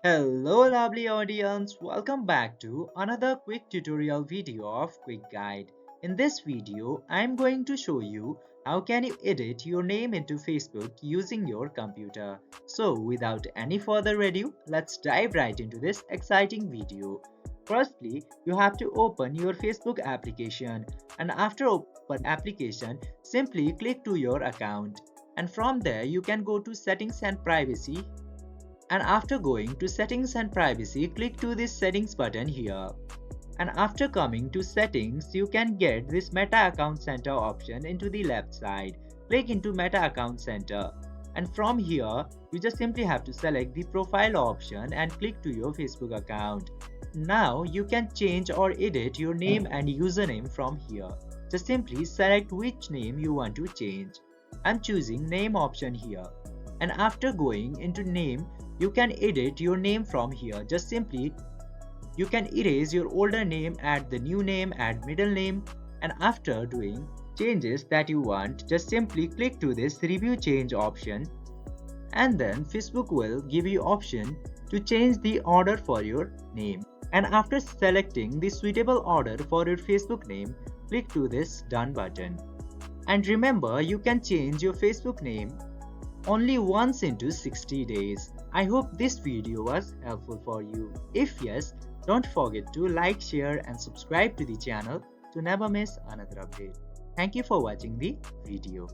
Hello lovely audience, welcome back to another quick tutorial video of Quick Guide. In this video, I'm going to show you how can you edit your name into Facebook using your computer. So without any further ado, let's dive right into this exciting video. Firstly, you have to open your Facebook application, and after open application, simply click to your account. And from there, you can go to settings and privacy, and after going to settings and privacy, click to this settings button here. And after coming to settings, you can get this meta account center option into the left side. Click into meta account center, and from here you just simply have to select the profile option and click to your Facebook account. Now you can change or edit your name and username from here. Just simply select which name you want to change. I'm choosing name option here, and after going into name, you can edit your name from here. Just simply you can erase your older name, add the new name, add middle name, and after doing changes that you want, just simply click to this review change option, and then Facebook will give you option to change the order for your name. And after selecting the suitable order for your Facebook name, click to this done button. And remember, you can change your Facebook name only once into 60 days. I hope this video was helpful for you. If yes, don't forget to like, share and subscribe to the channel to never miss another update. Thank you for watching the video.